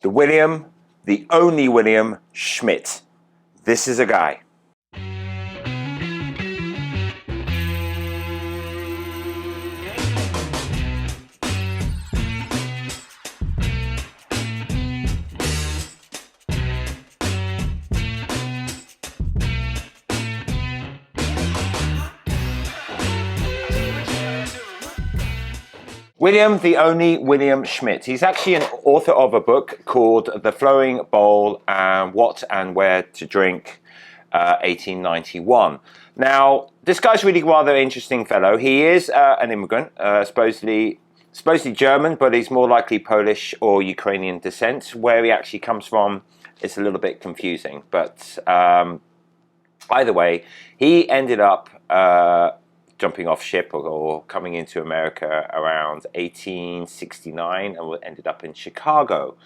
the William, the only William Schmidt. This is a guy. William, the only William Schmidt. He's actually an author of a book called The Flowing Bowl and What and Where to Drink, 1891. Now, this guy's really rather interesting fellow. He is an immigrant, supposedly German, but he's more likely Polish or Ukrainian descent. Where he actually comes from is a little bit confusing, but either way, he ended up jumping off ship or coming into America around 1869 and ended up in Chicago.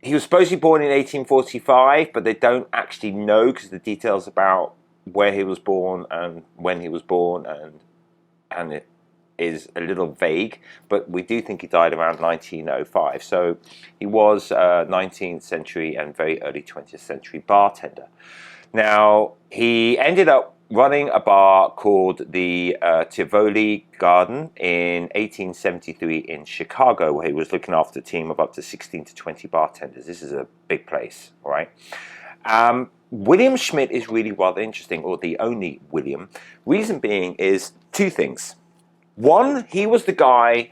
He was supposedly born in 1845, but they don't actually know because the details about where he was born and when he was born and it is a little vague, but we do think he died around 1905. So he was 19th century and very early 20th century bartender. Now, he ended up running a bar called the Tivoli Garden in 1873 in Chicago, where he was looking after a team of up to 16 to 20 bartenders. This is a big place, all right? William Schmidt is really rather interesting, or the only William. Reason being is two things. One, he was the guy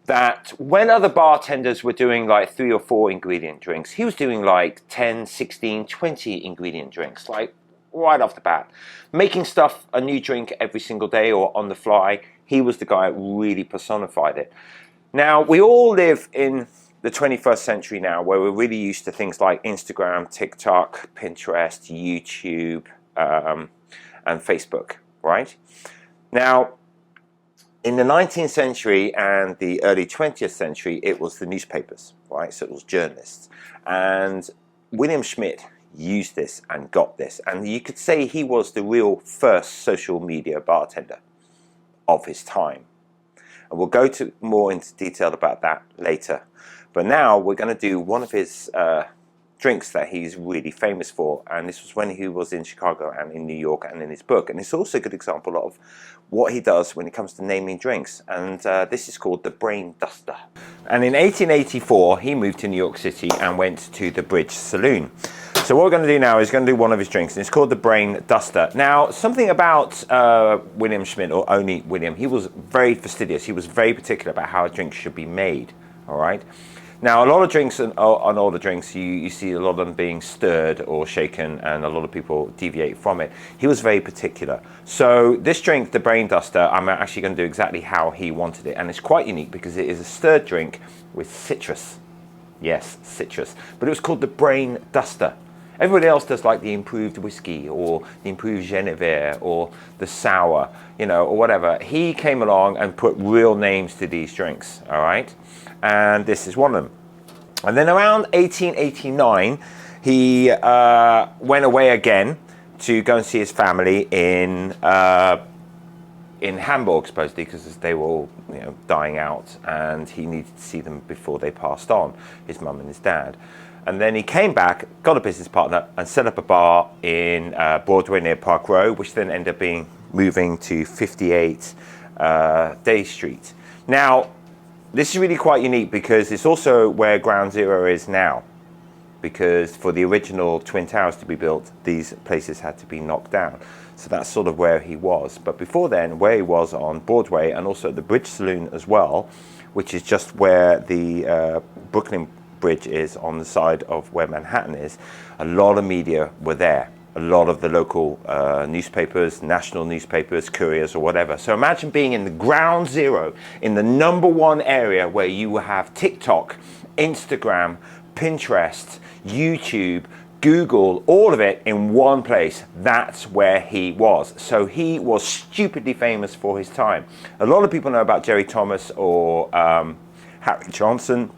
that when other bartenders were doing like 3 or 4 ingredient drinks, he was doing like 10, 16, 20 ingredient drinks, like right off the bat. Making stuff, a new drink every single day or on the fly, he was the guy that really personified it. Now, we all live in the 21st century now, where we're really used to things like Instagram, TikTok, Pinterest, YouTube, and Facebook, right? Now, in the 19th century and the early 20th century, it was the newspapers, right? So it was journalists. And William Schmidt used this and got this. And you could say he was the real first social media bartender of his time. And we'll go more into detail about that later. But now we're going to do one of his drinks that he's really famous for. And this was when he was in Chicago and in New York and in his book. And it's also a good example of what he does when it comes to naming drinks. And this is called the Brain Duster. And in 1884, he moved to New York City and went to the Bridge Saloon. So what we're going to do now is going to do one of his drinks, and it's called the Brain Duster. Now, something about William Schmidt, or only William, he was very fastidious. He was very particular about how a drink should be made, all right? Now, a lot of drinks, on all the drinks, you see a lot of them being stirred or shaken, and a lot of people deviate from it. He was very particular. So this drink, the Brain Duster, I'm actually going to do exactly how he wanted it, and it's quite unique because it is a stirred drink with citrus. Yes, citrus. But it was called the Brain Duster. Everybody else does like the improved whiskey or the improved Genevieve or the sour, you know, or whatever. He came along and put real names to these drinks, all right? And this is one of them. And then around 1889, he went away again to go and see his family in Hamburg, supposedly, because they were all, you know, dying out, and he needed to see them before they passed on, his mum and his dad. And then he came back, got a business partner, and set up a bar in Broadway near Park Row, which then ended up being moving to 58 Day Street. Now, this is really quite unique because it's also where Ground Zero is now. Because for the original Twin Towers to be built, these places had to be knocked down. So that's sort of where he was. But before then, where he was on Broadway and also the Bridge Saloon as well, which is just where the Brooklyn Bridge is on the side of where Manhattan is, a lot of media were there. A lot of the local newspapers, national newspapers, couriers or whatever. So imagine being in the ground zero, in the #1 area where you have TikTok, Instagram, Pinterest, YouTube, Google, all of it in one place. That's where he was. So he was stupidly famous for his time. A lot of people know about Jerry Thomas or Harry Johnson,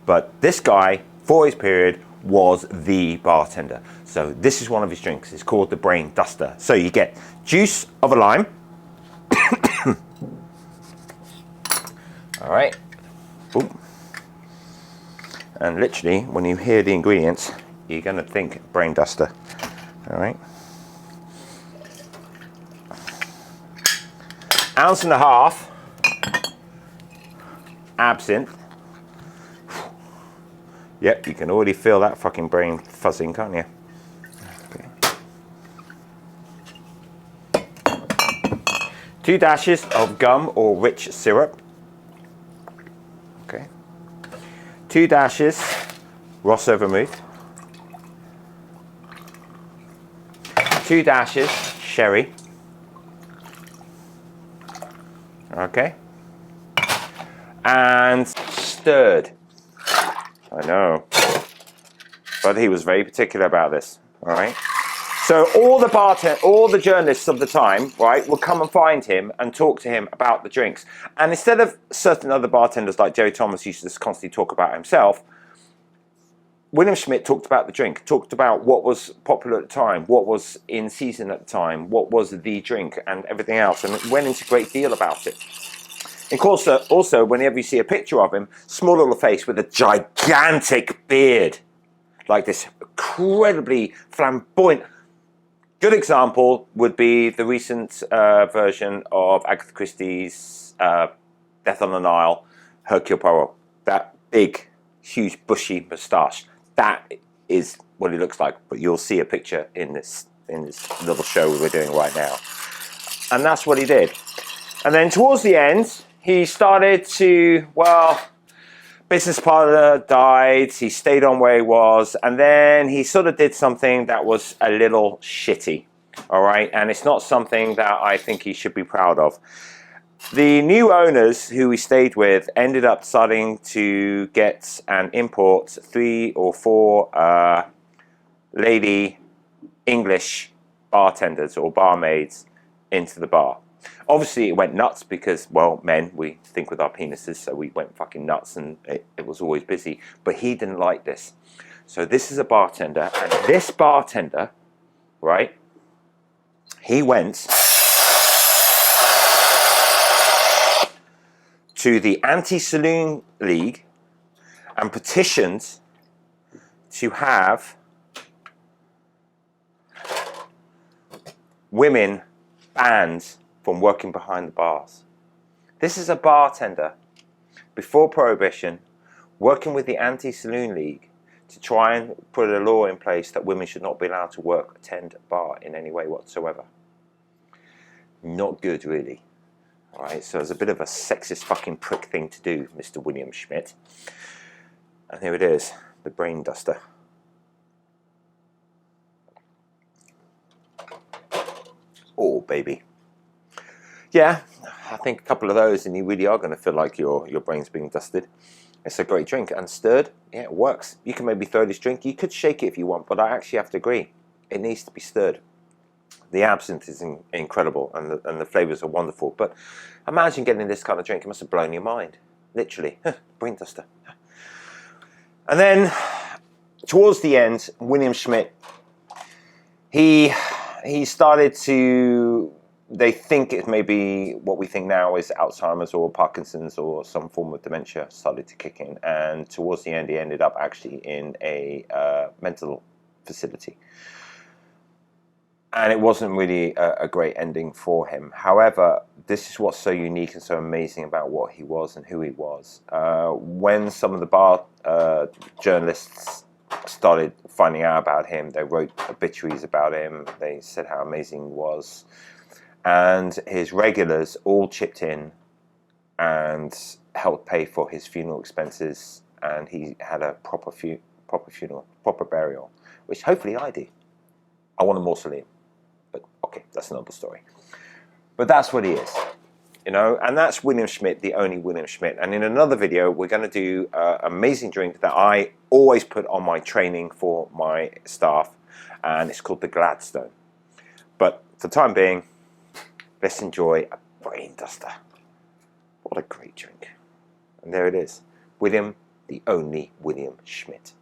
but this guy, for his period, was the bartender. So this is one of his drinks. It's called the Brain Duster. So you get juice of a lime. All right. Boom. And literally, when you hear the ingredients, you're going to think brain duster. All right. 1.5 ounces absinthe. Yep, you can already feel that fucking brain fuzzing, can't you? Okay. 2 dashes of gum or rich syrup. Okay. 2 dashes Rosso Vermouth. 2 dashes sherry. Okay. And stirred. I know. But he was very particular about this. All right. So all the journalists of the time, right, would come and find him and talk to him about the drinks. And instead of certain other bartenders like Jerry Thomas used to just constantly talk about himself, William Schmidt talked about the drink, talked about what was popular at the time, what was in season at the time, what was the drink and everything else, and went into a great deal about it. Of course, also, whenever you see a picture of him, small little face with a gigantic beard, like this incredibly flamboyant. Good example would be the recent version of Agatha Christie's Death on the Nile, Hercule Poirot. That big, huge, bushy moustache. That is what he looks like. But you'll see a picture in this little show we're doing right now. And that's what he did. And then towards the end, he started to, well, business partner died, he stayed on where he was, and then he sort of did something that was a little shitty, all right? And it's not something that I think he should be proud of. The new owners who he stayed with ended up starting to get and import 3 or 4 lady English bartenders or barmaids into the bar. Obviously, it went nuts because, well, men, we think with our penises, so we went fucking nuts and it was always busy. But he didn't like this. So this is a bartender, and this bartender, right, he went to the Anti-Saloon League and petitioned to have women banned from working behind the bars. This is a bartender before Prohibition working with the Anti-Saloon League to try and put a law in place that women should not be allowed to attend a bar in any way whatsoever. Not good, really. All right, so it's a bit of a sexist fucking prick thing to do, Mr. William Schmidt. And here it is, the brain duster. Oh, baby. Yeah, I think a couple of those and you really are going to feel like your brain's being dusted. It's a great drink, and stirred, yeah, it works. You can maybe throw this drink. You could shake it if you want, but I actually have to agree. It needs to be stirred. The absinthe is incredible, and the flavors are wonderful. But imagine getting this kind of drink. It must have blown your mind, literally. Brain duster. And then, towards the end, William Schmidt, he started to. They think it may be what we think now is Alzheimer's or Parkinson's or some form of dementia started to kick in. And towards the end, he ended up actually in a mental facility. And it wasn't really a great ending for him. However, this is what's so unique and so amazing about what he was and who he was. When some of the bar journalists started finding out about him, they wrote obituaries about him. They said how amazing he was. And his regulars all chipped in and helped pay for his funeral expenses. And he had a proper funeral, proper burial, which hopefully I do. I want a mausoleum. But okay, that's another story. But that's what he is, you know, and that's William Schmidt, the only William Schmidt. And in another video, we're going to do an amazing drink that I always put on my training for my staff, and it's called the Gladstone. But for the time being, let's enjoy a brain duster. What a great drink. And there it is, William, the only William Schmidt.